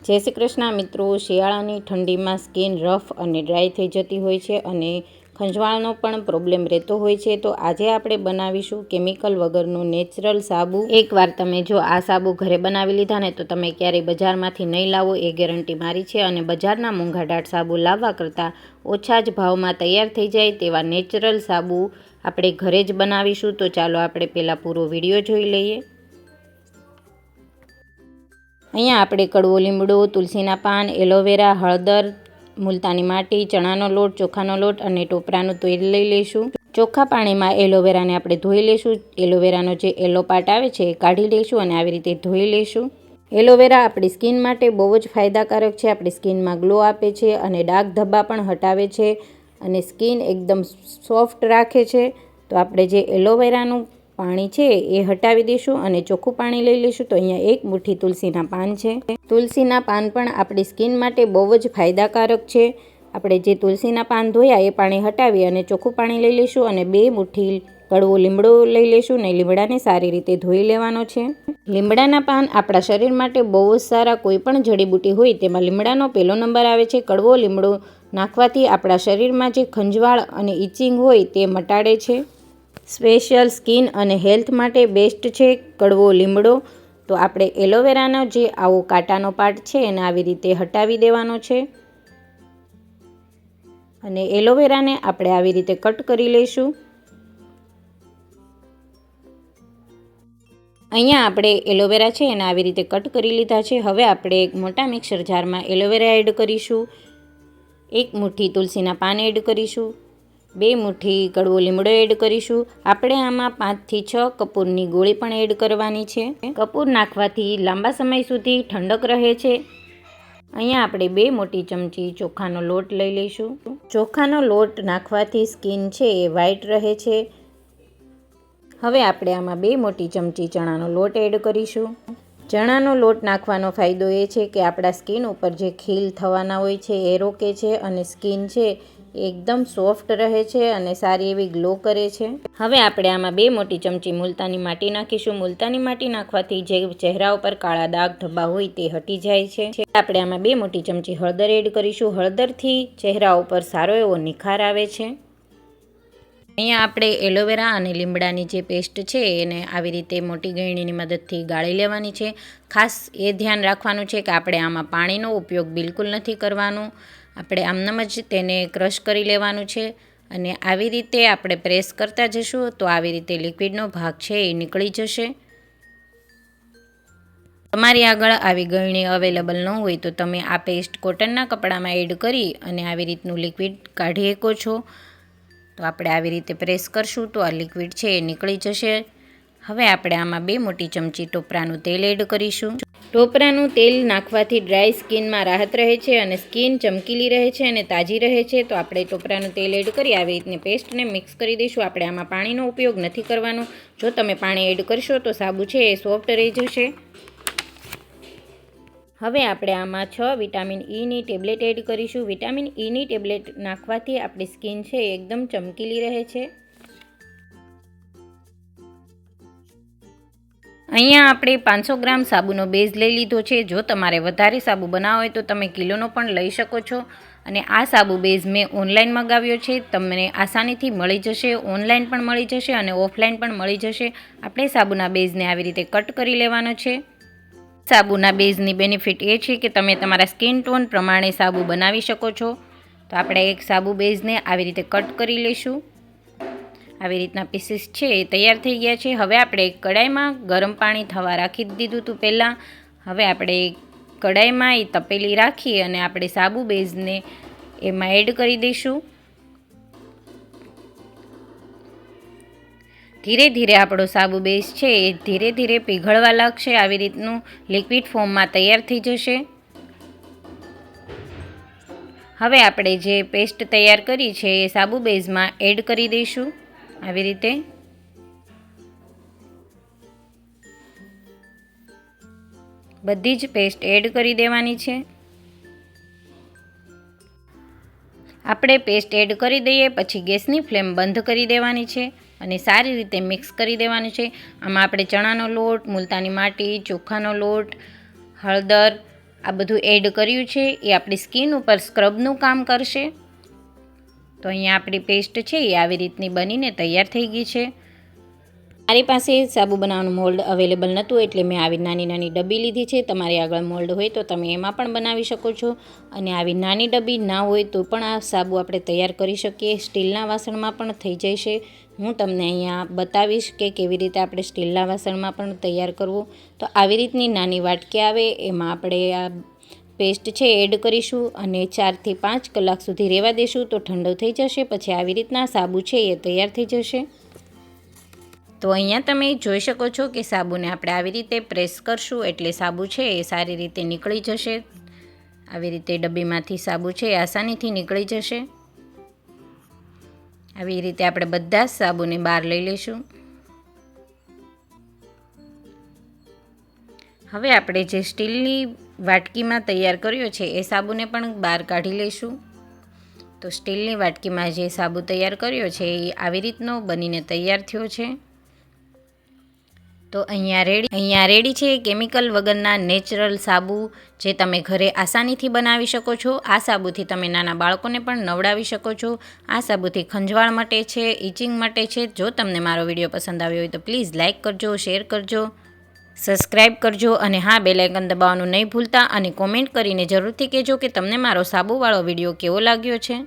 જય શ્રી કૃષ્ણ મિત્રો, શિયાળાની ઠંડીમાં સ્કિન રફ અને ડ્રાય થઈ જતી હોય છે અને ખંજવાળનો પણ પ્રોબ્લેમ રહેતો હોય છે. તો આજે આપણે બનાવીશું કેમિકલ વગરનું નેચરલ સાબુ. એકવાર તમે જો આ સાબુ ઘરે બનાવી લીધા ને તો તમે ક્યારેય બજારમાંથી નહીં લાવો એ ગેરંટી મારી છે. અને બજારના મોંઘાદાટ સાબુ લાવવા કરતાં ઓછા જ ભાવમાં તૈયાર થઈ જાય તેવા નેચરલ સાબુ આપણે ઘરે જ બનાવીશું. તો ચાલો આપણે પહેલાં પૂરો વિડીયો જોઈ લઈએ. અહીંયા આપણે કડવો લીમડો, તુલસીના પાન, એલોવેરા, હળદર, મુલતાની માટી, ચણાનો લોટ, ચોખાનો લોટ અને ટોપરાનું તેલ લઈ લઈશું. ચોખ્ખા પાણીમાં એલોવેરાને આપણે ધોઈ લઈશું. એલોવેરાનો જે એલો પાર્ટ આવે છે એ કાઢી લઈશું અને આવી રીતે ધોઈ લઈશું. એલોવેરા આપણી સ્કિન માટે બહુ જ ફાયદાકારક છે. આપણી સ્કિનમાં ગ્લો આપે છે અને ડાઘ ધબ્બા પણ હટાવે છે અને સ્કિન એકદમ સોફ્ટ રાખે છે. તો આપણે જે એલોવેરાનું પાણી છે એ હટાવી દઈશું અને ચોખ્ખું પાણી લઈ લઈશું. તો અહીંયા એક મુઠ્ઠી તુલસીના પાન છે. તુલસીના પાન પણ આપણી સ્કિન માટે બહુ જ ફાયદાકારક છે. આપણે જે તુલસીના પાન ધોયા એ પાણી હટાવી અને ચોખ્ખું પાણી લઈ લઈશું અને 2 મુઠ્ઠી કડવો લીમડો લઈ લઈશું ને લીમડાને સારી રીતે ધોઈ લેવાનો છે. લીમડાના પાન આપણા શરીર માટે બહુ જ સારા. કોઈ પણ જડીબુટી હોય તેમાં લીમડાનો પહેલો નંબર આવે છે. કડવો લીમડો નાખવાથી આપણા શરીરમાં જે ખંજવાળ અને ઇચિંગ હોય તે મટાડે છે. સ્પેશિયલ સ્કિન અને હેલ્થ માટે બેસ્ટ છે કડવો લીમડો. તો આપણે એલોવેરાનો જે આવો કાંટાનો પાર્ટ છે એને આવી રીતે હટાવી દેવાનો છે અને એલોવેરાને આપણે આવી રીતે કટ કરી લઈશું. અહીંયા આપણે એલોવેરા છે એને આવી રીતે કટ કરી લીધા છે. હવે આપણે એક મોટા મિક્સર જારમાં એલોવેરા એડ કરીશું. 1 મુઠ્ઠી તુલસીના પાન એડ કરીશું. 2 મુઠ્ઠી કડવો લીમડો એડ કરીશું. આપણે આમાં 5 થી 6 કપૂરની ગોળી પણ એડ કરવાની છે. કપૂર નાખવાથી લાંબા સમય સુધી ઠંડક રહે છે. અહીંયા આપણે 2 મોટી ચમચી ચોખાનો લોટ લઈ લઈશું. ચોખાનો લોટ નાખવાથી સ્કિન છે એ વ્હાઈટ રહે છે. હવે આપણે આમાં 2 મોટી ચમચી ચણાનો લોટ એડ કરીશું. ચણાનો લોટ નાખવાનો ફાયદો એ છે કે આપણા સ્કિન ઉપર જે ખીલ થવાના હોય છે એ રોકે છે અને સ્કિન છે એકદમ સોફ્ટ રહે છે અને સારી એવી ગ્લો કરે છે. હવે આપણે આમાં 2 મોટી ચમચી મુલતાની માટી નાખીશું. મુલતાની માટી નાખવાથી જે ચહેરા ઉપર કાળા ડાઘ ધબ્બા હોય તે હટી જાય છે. આપણે આમાં 2 મોટી ચમચી હળદર એડ કરીશું. હળદરથી ચહેરા ઉપર સારો એવો નિખાર આવે છે. અહીંયા આપણે એલોવેરા અને લીમડાની જે પેસ્ટ છે એને આવી રીતે મોટી ગળણીની મદદથી ગાળી લેવાની છે. ખાસ એ ધ્યાન રાખવાનું છે કે આપણે આમાં પાણીનો ઉપયોગ બિલકુલ નથી કરવાનો. આપણે આમનામ જ તેને ક્રશ કરી લેવાનું છે અને આવી રીતે આપણે પ્રેસ કરતા જશું તો આવી રીતે લિક્વિડનો ભાગ છે એ નીકળી જશે. તમારી આગળ આવી ગળણી અવેલેબલ ન હોય તો તમે આ પેસ્ટ કોટનના કપડામાં એડ કરી અને આવી રીતનું લિક્વિડ કાઢી શકો છો. તો આપણે આવી રીતે પ્રેસ કરશું તો આ લિક્વિડ છે એ નીકળી જશે. હવે આપણે આમાં 2 મોટી ચમચી ટોપરાનું તેલ એડ કરીશું. ટોપરાનું તેલ નાખવાથી ડ્રાય સ્કિનમાં રાહત રહે છે અને સ્કિન ચમકીલી રહે છે અને તાજી રહે છે. તો આપણે ટોપરાનું તેલ એડ કરી આવી રીતને પેસ્ટને મિક્સ કરી દઈશું. આપણે આમાં પાણીનો ઉપયોગ નથી કરવાનો. જો તમે પાણી એડ કરશો તો સાબુ છે એ સોફ્ટ રહી જશે. હવે આપણે આમાં 6 વિટામિન ઈની ટેબ્લેટ એડ કરીશું. વિટામિન ઈની ટેબ્લેટ નાખવાથી આપણી સ્કિન છે એકદમ ચમકીલી રહે છે. અહીંયા આપણે 500 ગ્રામ સાબુનો બેઝ લઈ લીધો છે. જો તમારે વધારે સાબુ બનાવવો હોય તો તમે કિલોનો પણ લઈ શકો છો. અને આ સાબુ બેઝ મેં ઓનલાઈન મંગાવ્યો છે. તમને આસાનીથી મળી જશે. ઓનલાઈન પણ મળી જશે અને ઓફલાઈન પણ મળી જશે. આપણે સાબુના બેઝને આવી રીતે કટ કરી લેવાનો છે. સાબુના બેઝની બેનિફિટ એ છે કે તમે તમારા સ્કિન ટોન પ્રમાણે સાબુ બનાવી શકો છો. તો આપણે એક સાબુ બેઝને આવી રીતે કટ કરી લઈશું. આવી રીતના પીસીસ છે એ તૈયાર થઈ ગયા છે. હવે આપણે એક કડાઈમાં ગરમ પાણી થવા રાખી દીધું હતું પહેલાં. હવે આપણે કડાઈમાં એ તપેલી રાખી અને આપણે સાબુ બેઝને એમાં એડ કરી દઈશું. ધીરે ધીરે આપણો સાબુ બેઝ છે એ ધીરે ધીરે પીઘળવા લાગશે. આવી રીતનું લિક્વિડ ફોર્મમાં તૈયાર થઈ જશે. હવે આપણે જે પેસ્ટ તૈયાર કરી છે એ સાબુ બેઝમાં એડ કરી દઈશું. આવી રીતે બધી જ પેસ્ટ એડ કરી દેવાની છે. આપણે પેસ્ટ એડ કરી દઈએ પછી ગેસની ફ્લેમ બંધ કરી દેવાની છે અને સારી રીતે મિક્સ કરી દેવાનું છે. આમાં આપણે ચણાનો લોટ, મુલતાની માટી, ચોખાનો લોટ, હળદર આ બધું એડ કર્યું છે એ આપણી સ્કિન ઉપર સ્ક્રબનું કામ કરશે. તો અહીંયા આપણી પેસ્ટ છે એ આવી રીતની બનીને તૈયાર થઈ ગઈ છે. મારી પાસે સાબુ બનાવવાનું મોલ્ડ અવેલેબલ નહોતું એટલે મેં આવી નાની નાની ડબ્બી લીધી છે. તમારી આગળ મોલ્ડ હોય તો તમે એમાં પણ બનાવી શકો છો, અને આવી નાની ડબ્બી ના હોય તો પણ આ સાબુ આપણે તૈયાર કરી શકીએ. સ્ટીલના વાસણમાં પણ થઈ જશે. હું તમને અહીંયા બતાવીશ કે કેવી રીતે આપણે સ્ટીલના વાસણમાં પણ તૈયાર કરવું. તો આવી રીતની નાની વાટકી આવે એમાં આપણે આ પેસ્ટ છે એડ કરીશું અને 4 થી 5 કલાક સુધી રહેવા દેશું. તો ઠંડો થઈ જશે પછી આવી રીતના સાબુ છે એ તૈયાર થઈ જશે. તો અહીંયા તમે જોઈ શકો છો કે સાબુને આપણે આવી રીતે પ્રેસ કરશું એટલે સાબુ છે એ સારી રીતે નીકળી જશે. આવી રીતે ડબ્બીમાંથી સાબુ છે એ આસાનીથી નીકળી જશે. આવી રીતે આપણે બધા જ સાબુને બહાર લઈ લઈશું. હવે આપણે જે સ્ટીલની વાટકીમાં તૈયાર કર્યો છે એ સાબુને પણ બહાર કાઢી લઈશું. તો સ્ટીલની વાટકીમાં જે સાબુ તૈયાર કર્યો છે એ આવી રીતનો બનીને તૈયાર થયો છે. તો અહીંયા રેડી છે કેમિકલ વગરના નેચરલ સાબુ, જે તમે ઘરે આસાનીથી બનાવી શકો છો. આ સાબુથી તમે નાના બાળકોને પણ નવડાવી શકો છો. આ સાબુથી ખંજવાળ મટે છે, ઇચિંગ મટે છે. જો તમને મારો વિડીયો પસંદ આવ્યો હોય તો પ્લીઝ લાઇક કરજો, શેર કરજો, સબસ્ક્રાઈબ કરજો અને હા, બેલ આઇકન દબાવવાનું નહીં ભૂલતા. અને કોમેન્ટ કરીને જરૂરથી કહેજો કે તમને મારો સાબુવાળો વિડીયો કેવો લાગ્યો છે.